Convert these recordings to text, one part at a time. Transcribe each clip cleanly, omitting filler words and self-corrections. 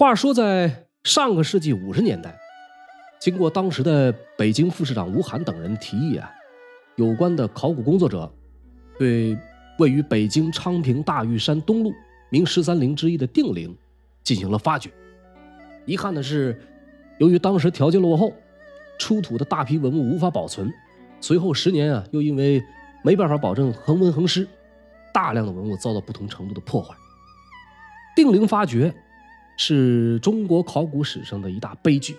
话说在上个世纪50年代，经过当时的北京副市长吴晗等人提议有关的考古工作者对位于北京昌平大屿山东路明13陵之一的定陵进行了发掘。遗憾的是，由于当时条件落后，出土的大批文物无法保存，随后10年又因为没办法保证恒温恒湿，大量的文物遭到不同程度的破坏。定陵发掘是中国考古史上的一大悲剧。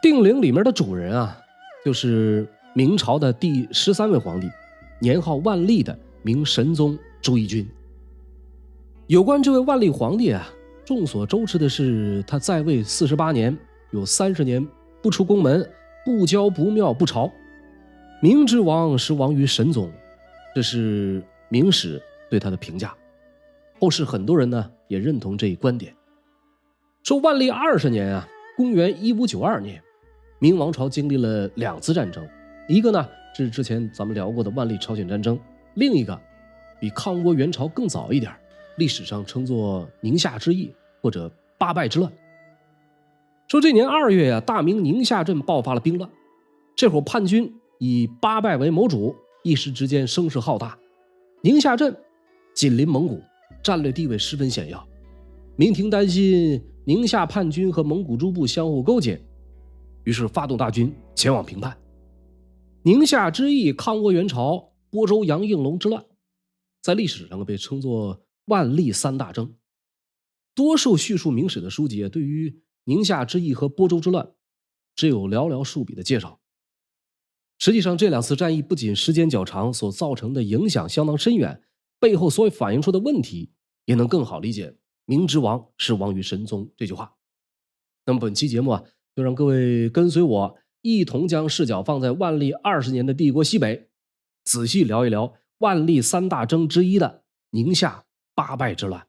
定陵里面的主人就是明朝的第13位皇帝，年号万历的明神宗朱翊钧。有关这位万历皇帝众所周知的是，他在位48年，有30年不出宫门，不郊不庙不朝。明之王是亡于神宗，这是明史对他的评价。后世很多人也认同这一观点，说万历20年公元1592年，明王朝经历了2次战争，一个是之前咱们聊过的万历朝鲜战争，另一个比抗倭援朝更早一点，历史上称作宁夏之役或者八拜之乱。说这年2月大明宁夏镇爆发了兵乱，这会儿叛军以八拜为谋主，一时之间声势浩大。宁夏镇紧邻蒙古，战略地位十分险要。明廷担心宁夏叛军和蒙古诸部相互勾结，于是发动大军前往平叛。宁夏之役、抗倭援朝、播州杨应龙之乱，在历史上被称作万历3大征。多数叙述明史的书籍对于宁夏之役和播州之乱只有寥寥数笔的介绍。实际上这2次战役不仅时间较长，所造成的影响相当深远，背后所反映出的问题也能更好理解明之王是亡于神宗这句话。那么本期节目就让各位跟随我一同将视角放在万历20年的帝国西北，仔细聊一聊万历3大征之一的宁夏八拜之乱。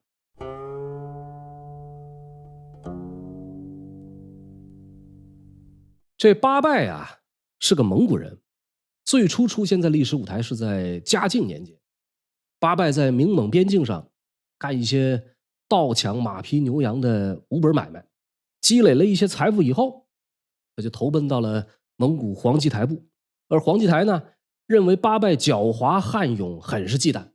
这八拜是个蒙古人，最初出现在历史舞台是在嘉靖年间。八拜在明蒙边境上干一些盗抢马匹牛羊的无本买卖，积累了一些财富以后，他就投奔到了蒙古黄吉台部。而黄吉台认为八拜狡猾悍勇，很是忌惮，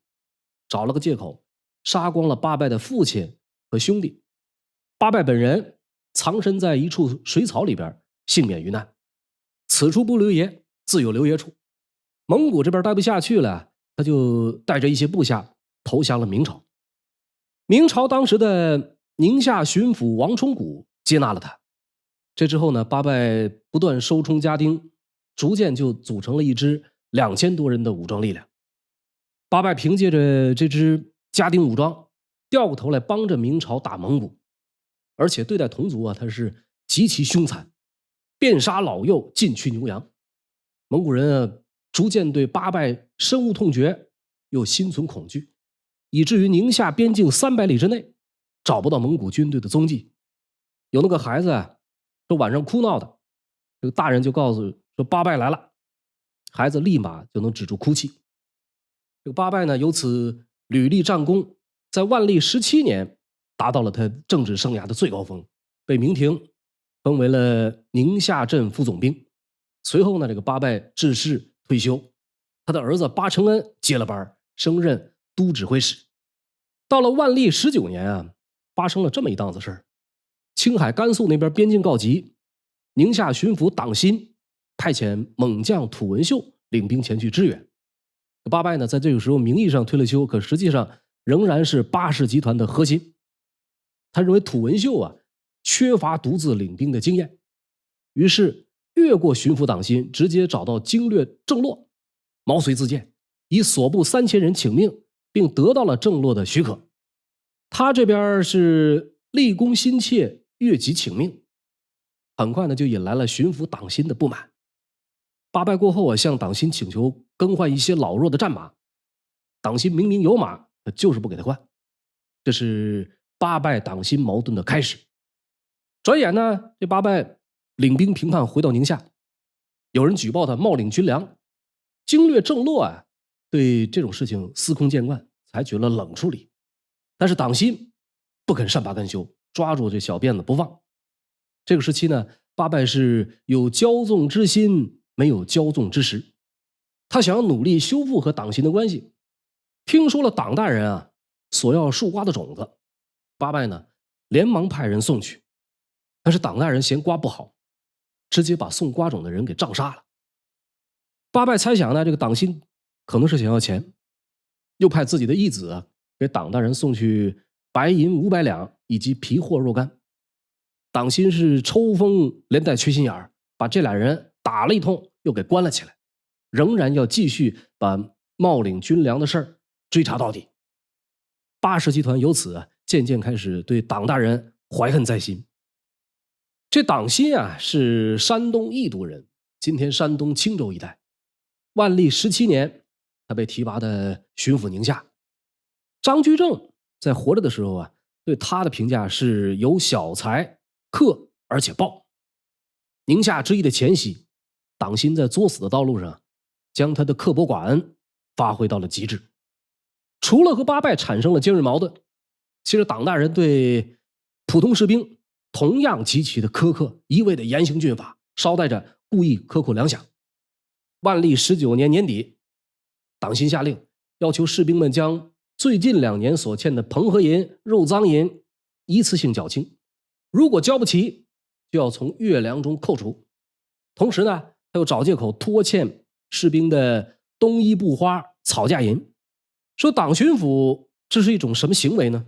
找了个借口杀光了八拜的父亲和兄弟。八拜本人藏身在一处水草里边，幸免于难。此处不留爷，自有留爷处。蒙古这边待不下去了，他就带着一些部下投降了明朝。明朝当时的宁夏巡抚王充古接纳了他。这之后八拜不断收充家丁，逐渐就组成了一支2000多人的武装力量。八拜凭借着这支家丁武装，掉过头来帮着明朝打蒙古，而且对待同族他是极其凶残，遍杀老幼，尽驱牛羊。蒙古人逐渐对八拜深恶痛绝，又心存恐惧，以至于宁夏边境300里之内找不到蒙古军队的踪迹。有那个孩子说晚上哭闹的，这个大人就告诉说八拜来了，孩子立马就能止住哭泣。这个八拜由此屡立战功，在万历17年达到了他政治生涯的最高峰，被明廷封为了宁夏镇副总兵。随后这个八拜致仕退休，他的儿子八承恩接了班，升任都指挥使。到了万历19年发生了这么一档子事儿。青海甘肃那边边境告急，宁夏巡抚党辛派遣猛将土文秀领兵前去支援。八拜在这个时候名义上退了休，可实际上仍然是八氏集团的核心。他认为土文秀缺乏独自领兵的经验，于是越过巡抚党辛，直接找到经略郑洛，毛遂自荐，以所部3000人请命，并得到了郑洛的许可。他这边是立功心切，越级请命，很快就引来了巡抚党辛的不满。八拜过后向党辛请求更换一些老弱的战马，党辛明明有马，就是不给他换。这是八拜党辛矛盾的开始。转眼这八拜领兵平叛回到宁夏，有人举报他冒领军粮。经略郑洛对这种事情司空见惯，采取了冷处理。但是党辛不肯善罢甘休，抓住这小辫子不放。这个时期呢，八拜是有骄纵之心，没有骄纵之实。他想要努力修复和党辛的关系，听说了党大人啊索要树瓜的种子，八拜呢连忙派人送去，但是党大人嫌瓜不好，直接把送瓜种的人给杖杀了。八拜猜想呢，这个党辛可能是想要钱，又派自己的义子啊给党大人送去白银500两以及皮货若干。党辛是抽风连带缺心眼儿，把这俩人打了一通，又给关了起来，仍然要继续把冒领军粮的事儿追查到底。八氏集团由此啊渐渐开始对党大人怀恨在心。这党辛啊是山东益都人，今天山东青州一带。万历17年，他被提拔的巡抚宁夏。张居正在活着的时候啊，对他的评价是有小才、克而且暴。宁夏之役的前夕，党辛在作死的道路上，将他的刻薄寡恩发挥到了极致。除了和八拜产生了尖锐矛盾，其实党大人对普通士兵同样极其的苛刻，一味的严刑峻法，捎带着故意克扣粮饷。万历19年年底，党辛下令要求士兵们将最近2年所欠的棚和银、肉赃银一次性缴清，如果交不齐，就要从月粮中扣除。同时呢，他又找借口拖欠士兵的冬衣布花、草价银。说党巡抚这是一种什么行为呢？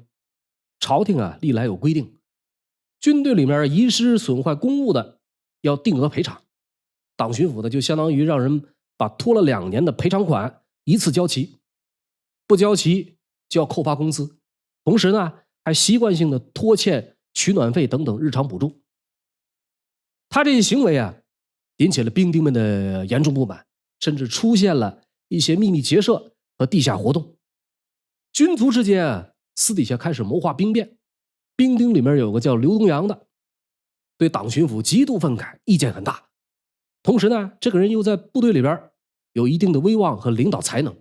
朝廷啊历来有规定，军队里面遗失损坏公物的要定额赔偿，党巡抚呢就相当于让人把拖了2年的赔偿款一次交齐，不交齐就要扣发工资，同时呢还习惯性的拖欠取暖费等等日常补助。他这些行为啊引起了兵丁们的严重不满，甚至出现了一些秘密结社和地下活动。军卒之间啊私底下开始谋划兵变，兵丁里面有个叫刘东阳的，对党巡抚极度愤慨，意见很大。同时呢，这个人又在部队里边有一定的威望和领导才能，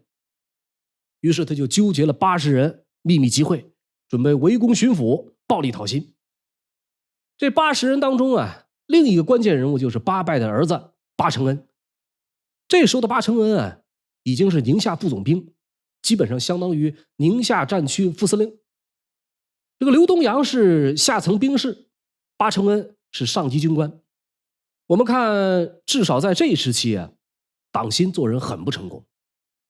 于是他就纠结了80人，秘密集会，准备围攻巡抚，暴力讨薪。这80人当中啊，另一个关键人物就是八拜的儿子八承恩。这时候的八承恩啊，已经是宁夏副总兵，基本上相当于宁夏战区副司令。这个刘东阳是下层兵士，八承恩是上级军官。我们看，至少在这一时期啊，党辛做人很不成功，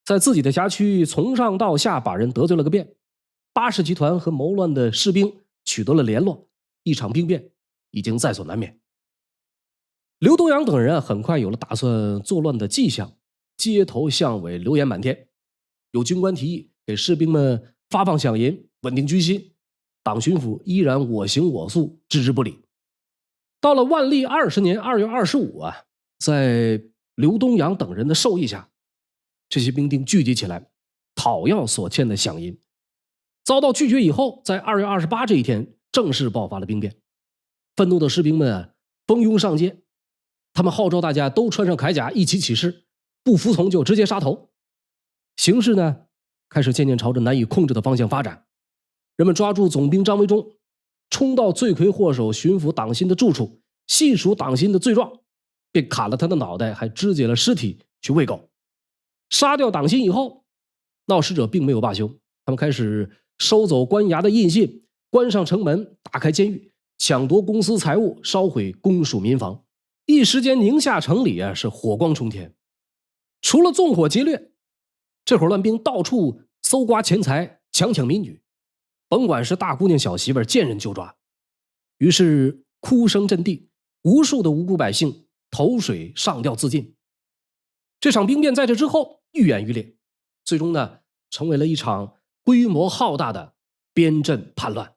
在自己的辖区从上到下把人得罪了个遍。八氏集团和谋乱的士兵取得了联络，一场兵变已经在所难免。刘东阳等人很快有了打算作乱的迹象，街头巷尾流言满天。有军官提议给士兵们发放饷银，稳定军心，党巡抚依然我行我素，置之不理。到了万历20年2月25啊，在刘东阳等人的授意下，这些兵丁聚集起来，讨要所欠的饷银。遭到拒绝以后，在2月28这一天正式爆发了兵变。愤怒的士兵们啊，蜂拥上街，他们号召大家都穿上铠甲，一起起事，不服从就直接杀头。形势呢，开始渐渐朝着难以控制的方向发展。人们抓住总兵张维忠，冲到罪魁祸首巡抚党辛的住处，细数党辛的罪状，便砍了他的脑袋，还肢解了尸体去喂狗。杀掉党辛以后，闹事者并没有罢休，他们开始收走官衙的印信，关上城门，打开监狱，抢夺公私财物，烧毁公署民房。一时间宁夏城里啊是火光冲天。除了纵火劫掠，这伙乱兵到处搜刮钱财，强抢民女，甭管是大姑娘小媳妇，见人就抓。于是哭声震地，无数的无辜百姓投水上吊自尽。这场兵变在这之后愈演愈烈，最终呢成为了一场规模浩大的边镇叛乱。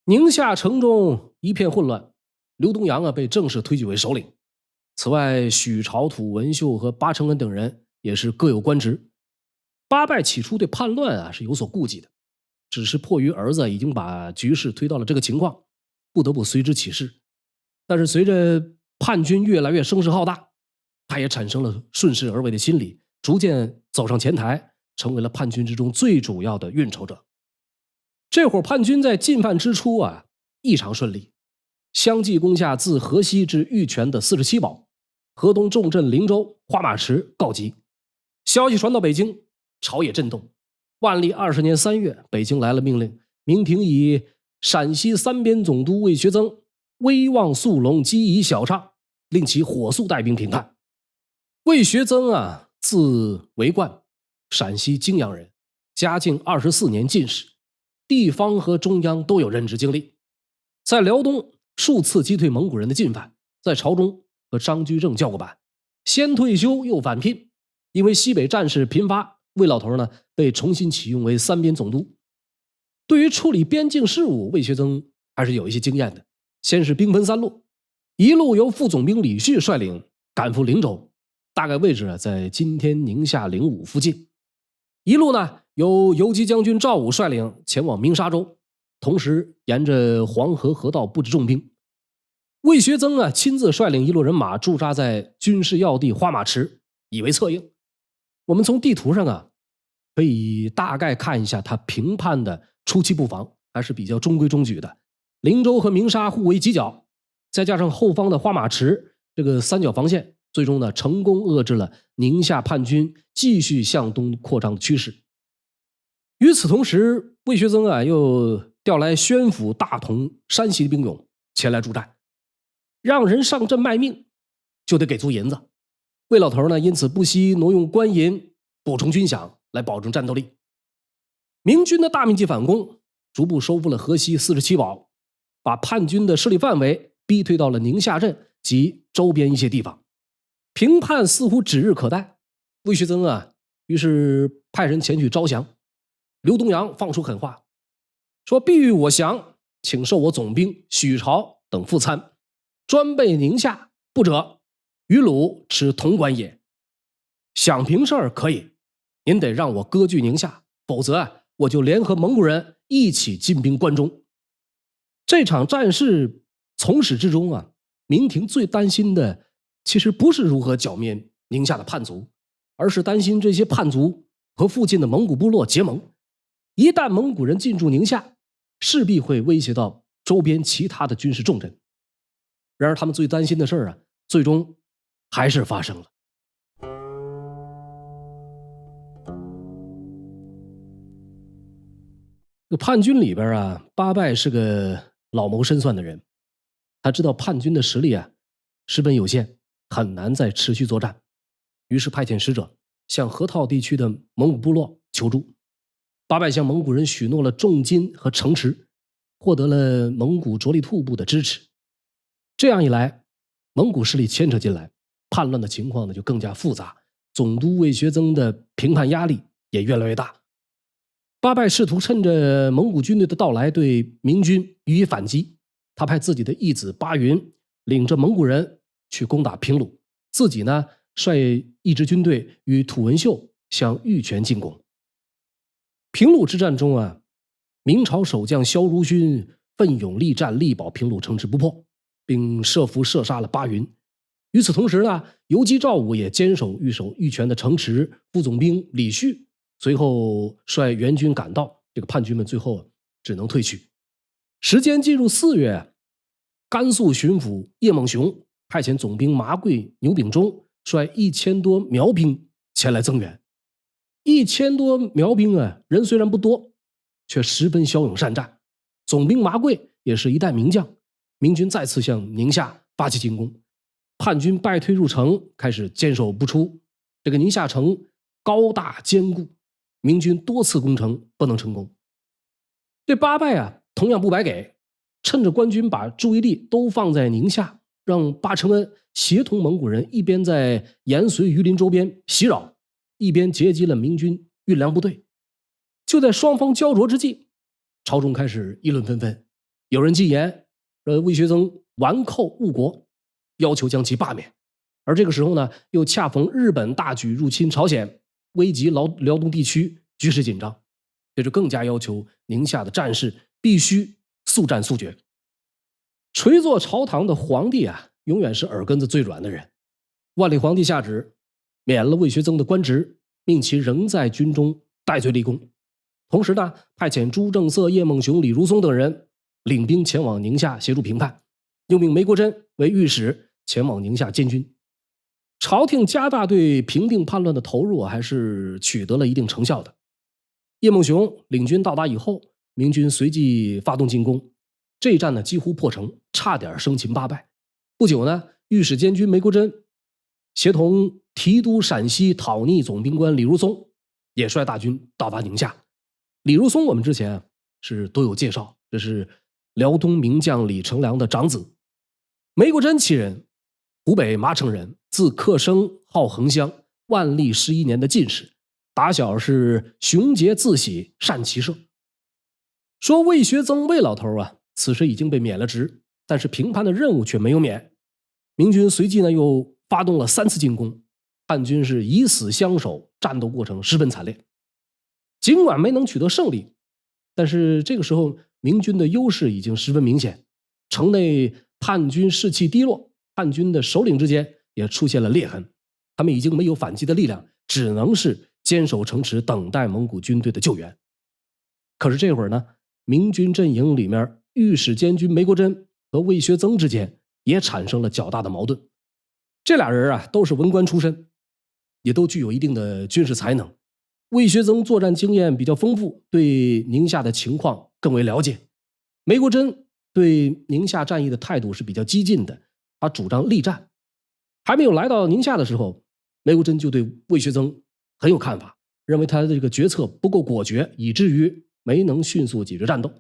宁夏城中一片混乱，刘东阳被正式推举为首领。此外，许朝土、文秀和八承恩等人也是各有官职。八拜起初对叛乱是有所顾忌的，只是迫于儿子已经把局势推到了这个情况，不得不随之起事。但是随着叛军越来越声势浩大，他也产生了顺势而为的心理，逐渐走上前台，成为了叛军之中最主要的运筹者。这会儿叛军在进犯之初异常顺利，相继攻下自河西至玉泉的47堡，河东重镇灵州、花马池告急。消息传到北京，朝野震动。万历20年3月，北京来了命令，明廷以陕西三边总督魏学增威望肃隆，积以小畅，令其火速带兵平叛。魏学增字维冠，陕西泾阳人，嘉靖24年进士，地方和中央都有任职经历，在辽东数次击退蒙古人的进犯，在朝中和张居正叫过板，先退休又返聘。因为西北战事频发，魏老头被重新启用为三边总督。对于处理边境事务，魏学增还是有一些经验的。先是兵分3路，一路由副总兵李旭率领赶赴灵州，大概位置在今天宁夏灵武附近；一路由游击将军赵武率领前往鸣沙州，同时沿着黄河河道布置重兵。魏学增亲自率领一路人马驻扎在军事要地花马池，以为策应。我们从地图上可以大概看一下他平叛的初期布防，还是比较中规中矩的。灵州和鸣沙互为犄角，再加上后方的花马池这个三角防线，最终成功遏制了宁夏叛军继续向东扩张的趋势。与此同时，魏学增又调来宣府、大同、山西的兵勇前来助战，让人上阵卖命就得给足银子。魏老头因此不惜挪用官银补充军饷来保证战斗力。明军的大面积反攻逐步收复了河西47堡，把叛军的势力范围逼退到了宁夏镇及周边一些地方，平叛似乎指日可待。魏学增于是派人前去招降。刘东阳放出狠话，说必欲我降，请授我总兵许朝等副参，专备宁夏，不者与鲁持同关也。想平事儿可以，您得让我割据宁夏，否则我就联合蒙古人一起进兵关中。这场战事从始至终明廷最担心的其实不是如何剿灭宁夏的叛族，而是担心这些叛族和附近的蒙古部落结盟。一旦蒙古人进驻宁夏，势必会威胁到周边其他的军事重镇。然而他们最担心的事儿最终还是发生了。叛军里边八拜是个老谋深算的人，他知道叛军的实力十分有限，很难再持续作战，于是派遣使者向河套地区的蒙古部落求助。八拜向蒙古人许诺了重金和城池，获得了蒙古卓力兔部的支持。这样一来，蒙古势力牵扯进来，叛乱的情况就更加复杂，总督魏学增的平叛压力也越来越大。八拜试图趁着蒙古军队的到来对明军予以反击，他派自己的义子巴云领着蒙古人去攻打平鲁，自己率一支军队与土文秀向玉泉进攻。平鲁之战中明朝守将萧如勋奋勇力战，力保平鲁城池不破，并设伏射杀了巴云。与此同时游击赵武也坚守玉泉的城池，副总兵李旭随后率援军赶到，这个叛军们最后只能退去。时间进入4月，甘肃巡抚叶梦熊派遣总兵麻贵、牛秉忠率1000多苗兵前来增援。1000多苗兵人虽然不多，却十分骁勇善战。总兵麻贵也是一代名将。明军再次向宁夏发起进攻，叛军败退入城，开始坚守不出。这个宁夏城高大坚固，明军多次攻城不能成功。这八拜同样不白给，趁着官军把注意力都放在宁夏，让巴承恩协同蒙古人一边在延绥、榆林周边袭扰，一边截击了明军运粮部队。就在双方焦灼之际，朝中开始议论纷纷，有人进言魏学增顽寇误国，要求将其罢免。而这个时候又恰逢日本大举入侵朝鲜，危及辽东地区，局势紧张，这就更加要求宁夏的战事必须速战速决。垂坐朝堂的皇帝永远是耳根子最软的人。万历皇帝下旨免了魏学增的官职，命其仍在军中戴罪立功。同时呢，派遣朱正色、叶梦熊、李如松等人领兵前往宁夏协助平叛，又命梅国珍为御史前往宁夏监军。朝廷加大对平定叛乱的投入，还是取得了一定成效的。叶梦熊领军到达以后，明军随即发动进攻，这一战呢几乎破城，差点生擒8败。不久呢，御史监军梅国珍协同提督陕西讨逆总兵官李如松也率大军到达宁夏。李如松我们之前是都有介绍，这是辽东名将李成梁的长子。梅国珍其人，湖北麻城人，字克生，号恒襄，万历11年的进士。打小是雄杰自喜，善骑射。说魏学增魏老头啊，此时已经被免了职，但是平叛的任务却没有免。明军随即呢又发动了3次进攻，叛军是以死相守，战斗过程十分惨烈。尽管没能取得胜利，但是这个时候明军的优势已经十分明显，城内叛军士气低落，叛军的首领之间也出现了裂痕，他们已经没有反击的力量，只能是坚守城池，等待蒙古军队的救援。可是这会儿呢，明军阵营里面御史监军梅国珍和魏学增之间也产生了较大的矛盾。这俩人啊都是文官出身，也都具有一定的军事才能。魏学增作战经验比较丰富，对宁夏的情况更为了解。梅国珍对宁夏战役的态度是比较激进的，他主张力战。还没有来到宁夏的时候，梅国珍就对魏学增很有看法，认为他的这个决策不够果决，以至于没能迅速解决战斗。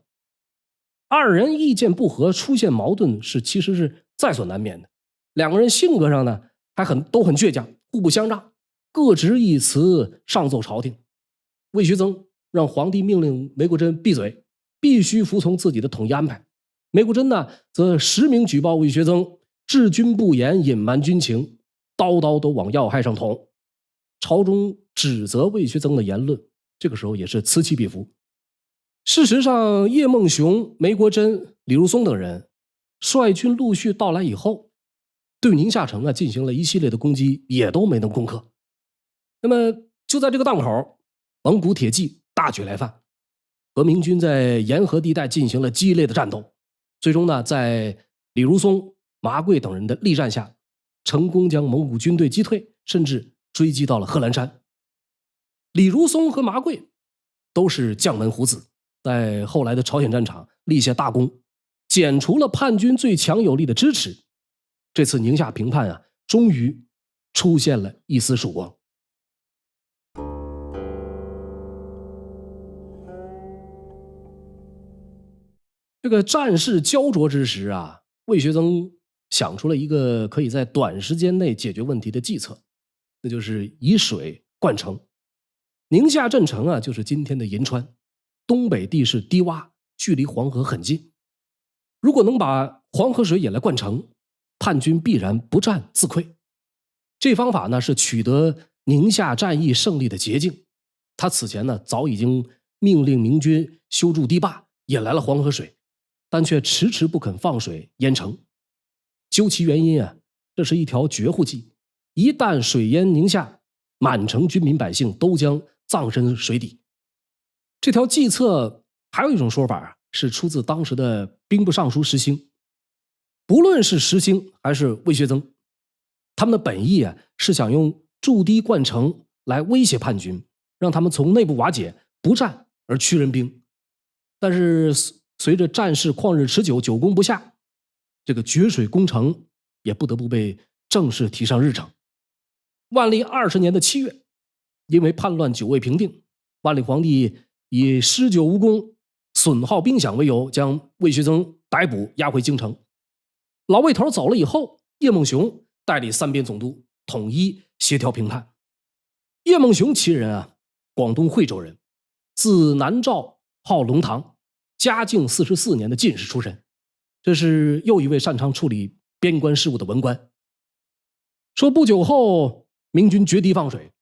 二人意见不合，出现矛盾其实是在所难免的。两个人性格上呢都很倔强，互不相让，各执一词上奏朝廷。魏学增让皇帝命令梅国珍闭嘴，必须服从自己的统一安排。梅国珍呢则实名举报魏学增治军不严，隐瞒军情，刀刀都往要害上捅。朝中指责魏学增的言论，这个时候也是此起彼伏。事实上，叶梦熊、梅国珍、李如松等人率军陆续到来以后，对宁夏城进行了一系列的攻击，也都没能攻克。那么就在这个档口，蒙古铁骑大举来犯，和明军在沿河地带进行了激烈的战斗。最终呢，在李如松、麻贵等人的力战下，成功将蒙古军队击退，甚至追击到了贺兰山。李如松和麻贵都是将门虎子，在后来的朝鲜战场立下大功，剪除了叛军最强有力的支持。这次宁夏平叛终于出现了一丝曙光。这个战事焦灼之时魏学增想出了一个可以在短时间内解决问题的计策，那就是以水灌城。宁夏镇城就是今天的银川，东北地势低洼，距离黄河很近。如果能把黄河水也来灌城，叛军必然不战自溃。这方法呢是取得宁夏战役胜利的捷径。他此前呢早已经命令明军修筑堤坝，引来了黄河水，但却迟迟不肯放水淹城。究其原因这是一条绝户计。一旦水淹宁夏，满城军民百姓都将葬身水底。这条计策还有一种说法是出自当时的兵部尚书石兴。不论是石兴还是魏学增，他们的本意是想用筑堤灌城来威胁叛军，让他们从内部瓦解，不战而屈人兵。但是随着战事旷日持久，久攻不下，这个决水攻城也不得不被正式提上日程。万历20年的7月，因为叛乱久未平定，万历皇帝以施酒无功、损耗兵饷为由，将魏学增逮捕押回京城。老魏头走了以后，叶梦熊代理3边总督，统一协调平叛。叶梦熊其人广东惠州人，字南诏，号龙堂，嘉靖44年的进士出身。这是又一位擅长处理边关事务的文官。说不久后，明军决堤放水，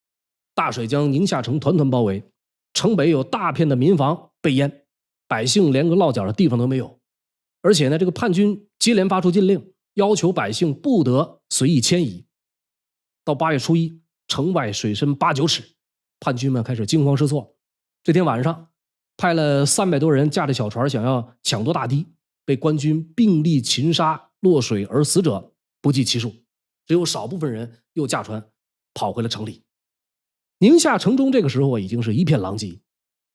大水将宁夏城团团包围，城北有大片的民房被淹，百姓连个落脚的地方都没有。而且呢，这个叛军接连发出禁令，要求百姓不得随意迁移。到8月初1，城外水深8、9尺，叛军们开始惊慌失措。这天晚上，派了300多人驾着小船想要抢夺大堤，被官军并力擒杀，落水而死者不计其数，只有少部分人又驾船跑回了城里。宁夏城中这个时候已经是一片狼藉，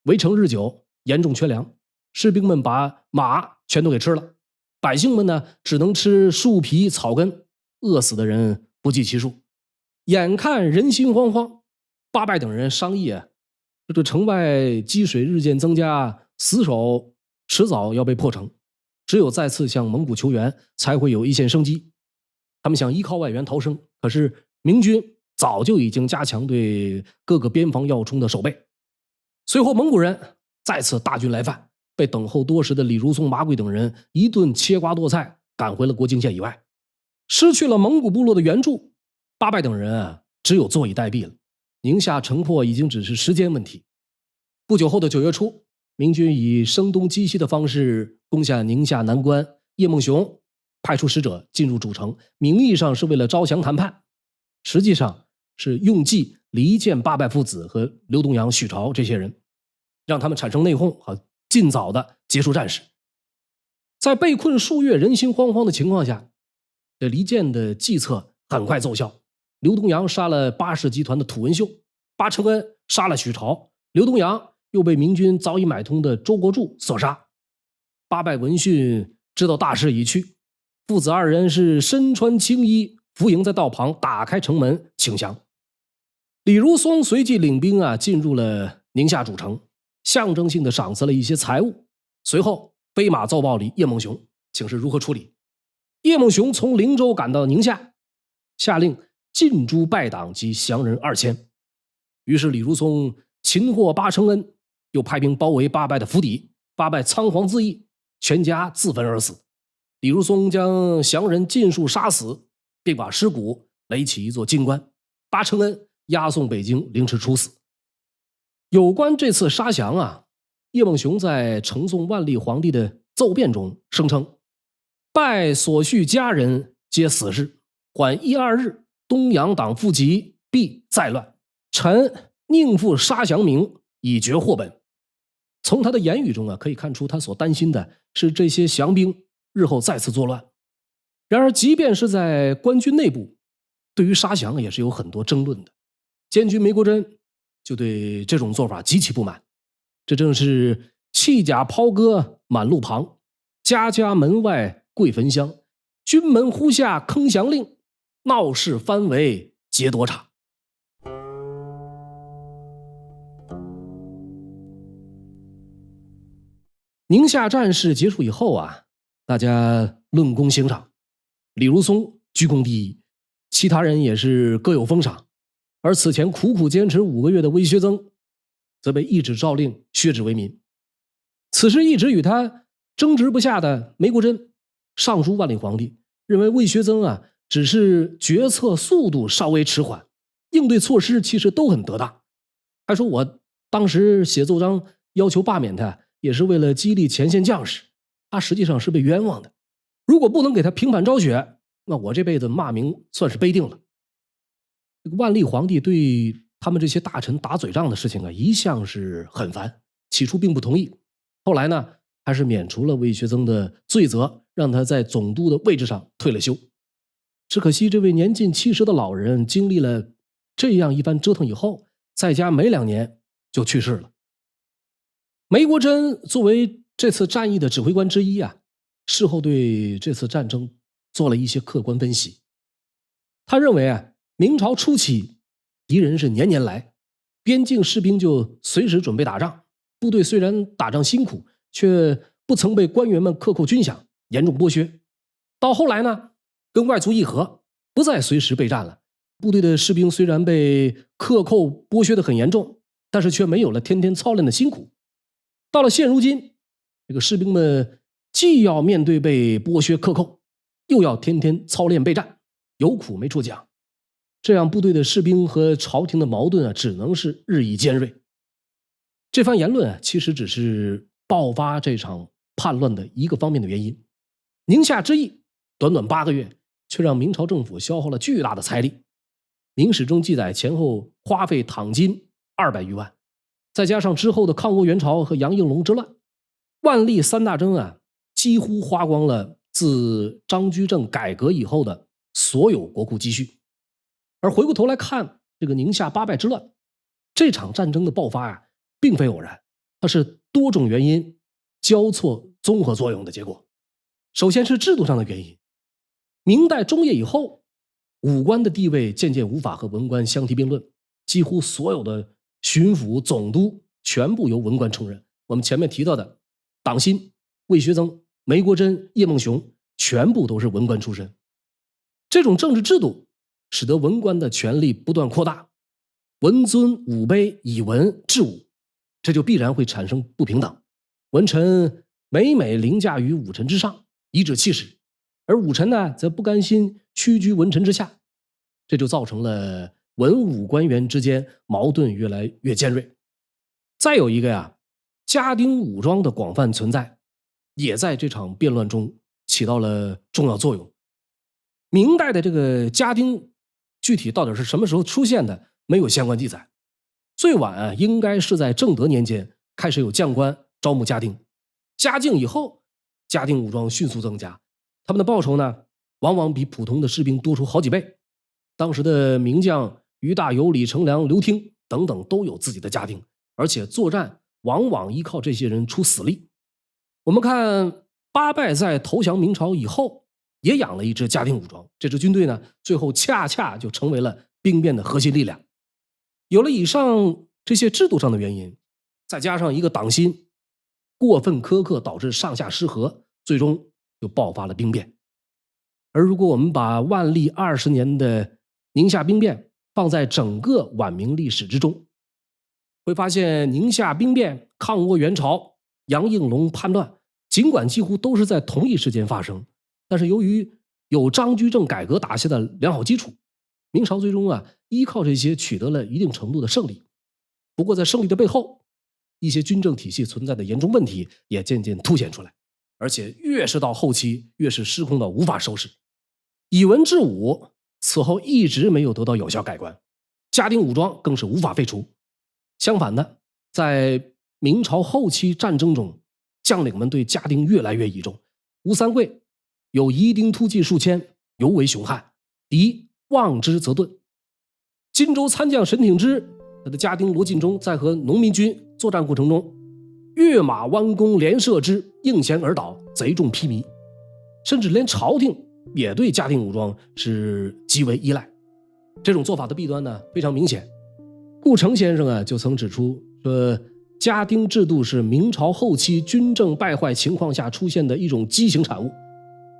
围城日久，严重缺粮，士兵们把马全都给吃了，百姓们呢只能吃树皮草根，饿死的人不计其数。眼看人心惶惶，八拜等人商议这城外积水日渐增加，死守迟早要被破城，只有再次向蒙古求援，才会有一线生机。他们想依靠外援逃生，可是明军早就已经加强对各个边防要冲的守备。随后蒙古人再次大军来犯，被等候多时的李如松、马贵等人一顿切瓜剁菜，赶回了国境线以外。失去了蒙古部落的援助，八拜等人只有坐以待毙了。宁夏城破已经只是时间问题。不久后的9月初，明军以声东击西的方式攻下宁夏南关，叶梦熊派出使者进入主城，名义上是为了招降谈判，实际上是用计离间八拜父子和刘东阳、许朝这些人，让他们产生内讧，尽早的结束战事。在被困数月、人心惶惶的情况下，这离间的计策很快奏效。刘东阳杀了八氏集团的土文秀，八承恩杀了许朝，刘东阳又被明军早已买通的周国柱所杀。八拜闻讯知道大势已去，父子2人是身穿青衣，伏营在道旁，打开城门请降。李如松随即领兵进入了宁夏主城，象征性的赏赐了一些财物，随后飞马奏报里叶梦熊，请示如何处理。叶梦熊从灵州赶到宁夏，下令尽诛败党及降人2000。于是李如松擒获八承恩，又派兵包围八拜的府邸，八拜仓皇自缢，全家自焚而死。李如松将降人尽数杀死，并把尸骨垒起一座金棺，八承恩押送北京凌迟处死。有关这次杀降叶梦熊在呈送万历皇帝的奏辩中声称：拜所叙家人皆死士，缓1、2日，东洋党复集，必再乱。臣宁复杀降名，以绝祸本。从他的言语中可以看出他所担心的是这些降兵日后再次作乱。然而即便是在官军内部，对于杀降也是有很多争论的。监军梅国珍就对这种做法极其不满，这正是弃甲抛戈满路旁，家家门外跪焚香，军门呼下坑降令，闹事翻围劫夺场。宁夏战事结束以后大家论功行赏，李如松居功第一，其他人也是各有封赏。而此前苦苦坚持5个月的魏学增则被一纸诏令削职为民。此时一直与他争执不下的梅国珍上书万历皇帝，认为魏学增只是决策速度稍微迟缓，应对措施其实都很得当。还说我当时写奏章要求罢免他，也是为了激励前线将士，他实际上是被冤枉的。如果不能给他平反昭雪，那我这辈子骂名算是背定了。万历皇帝对他们这些大臣打嘴仗的事情一向是很烦，起初并不同意，后来呢还是免除了魏学增的罪责，让他在总督的位置上退了休。只可惜这位年近70的老人经历了这样一番折腾以后，在家没2年就去世了。梅国珍作为这次战役的指挥官之一事后对这次战争做了一些客观分析。他认为明朝初期敌人是年年来，边境士兵就随时准备打仗，部队虽然打仗辛苦，却不曾被官员们克扣军饷，严重剥削。到后来呢，跟外族议和，不再随时备战了，部队的士兵虽然被克扣剥削得很严重，但是却没有了天天操练的辛苦。到了现如今，这个士兵们既要面对被剥削克扣，又要天天操练备战，有苦没处讲。这样部队的士兵和朝廷的矛盾只能是日益尖锐。这番言论其实只是爆发这场叛乱的一个方面的原因。宁夏之役短短8个月，却让明朝政府消耗了巨大的财力。明史中记载前后花费躺金200余万，再加上之后的抗倭援朝和杨应龙之乱，万历3大征啊，几乎花光了自张居正改革以后的所有国库积蓄。而回过头来看这个宁夏8败之乱，这场战争的爆发啊，并非偶然，它是多种原因交错综合作用的结果。首先是制度上的原因，明代中叶以后，武官的地位渐渐无法和文官相提并论，几乎所有的巡抚、总督全部由文官承认。我们前面提到的党辛、魏学曾、梅国珍、叶梦熊，全部都是文官出身。这种政治制度使得文官的权力不断扩大，文尊武卑，以文治武，这就必然会产生不平等。文臣每凌驾于武臣之上，颐指气使，而武臣呢，则不甘心屈居文臣之下，这就造成了文武官员之间矛盾越来越尖锐。再有一个呀，家丁武装的广泛存在，也在这场变乱中起到了重要作用。明代的这个家丁具体到底是什么时候出现的，没有相关记载。最晚啊，应该是在正德年间开始有将官招募家丁。嘉靖以后，家丁武装迅速增加，他们的报酬呢，往往比普通的士兵多出好几倍。当时的名将于大猷、李成梁、刘听等等都有自己的家丁，而且作战往往依靠这些人出死力。我们看八拜在投降明朝以后，也养了一支家丁武装，这支军队呢，最后恰恰就成为了兵变的核心力量。有了以上这些制度上的原因，再加上一个党辛过分苛刻，导致上下失和，最终就爆发了兵变。而如果我们把万历20年的宁夏兵变放在整个晚明历史之中，会发现宁夏兵变、抗倭援朝、杨应龙叛乱，尽管几乎都是在同一时间发生，但是由于有张居正改革打下的良好基础，明朝最终啊依靠这些取得了一定程度的胜利。不过在胜利的背后，一些军政体系存在的严重问题也渐渐凸显出来，而且越是到后期越是失控到无法收拾。以文治武此后一直没有得到有效改观，家丁武装更是无法废除。相反的，在明朝后期战争中，将领们对家丁越来越倚重。吴三桂有夷丁突骑数千，尤为凶悍，敌望之则遁。荆州参将沈挺之，他的家丁罗进忠在和农民军作战过程中，跃马弯弓连射之，应弦而倒，贼众披靡。甚至连朝廷也对家丁武装是极为依赖。这种做法的弊端呢，非常明显。顾城先生啊，就曾指出说，家丁制度是明朝后期军政败坏情况下出现的一种畸形产物，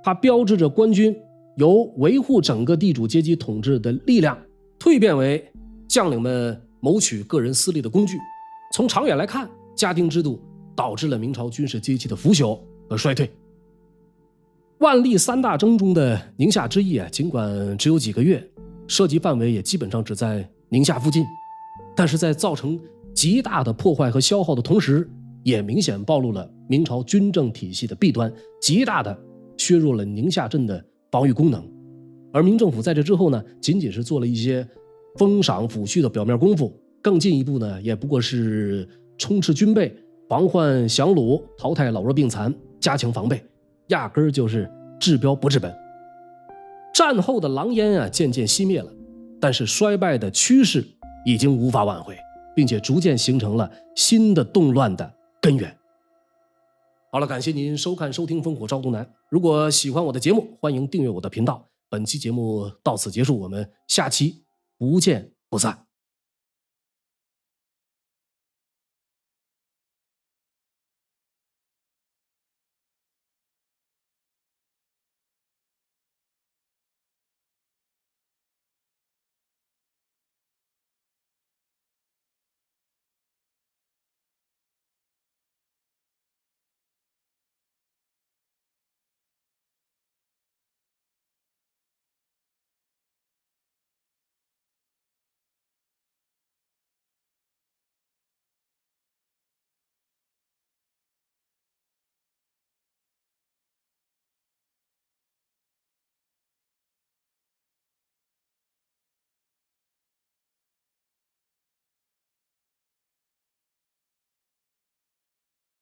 它标志着官军由维护整个地主阶级统治的力量，蜕变为将领们谋取个人私利的工具。从长远来看，家丁制度导致了明朝军事机器的腐朽和衰退。万历3大征中的宁夏之役啊，尽管只有几个月，涉及范围也基本上只在宁夏附近，但是在造成极大的破坏和消耗的同时，也明显暴露了明朝军政体系的弊端，极大的削弱了宁夏镇的防御功能。而明政府在这之后呢，仅仅是做了一些封赏抚恤的表面功夫，更进一步呢，也不过是充斥军备，防患降虏，淘汰老弱病残，加强防备，压根儿就是治标不治本。战后的狼烟啊，渐渐熄灭了，但是衰败的趋势已经无法挽回，并且逐渐形成了新的动乱的根源。好了，感谢您收看收听烽火招东南。如果喜欢我的节目，欢迎订阅我的频道。本期节目到此结束，我们下期不见不散。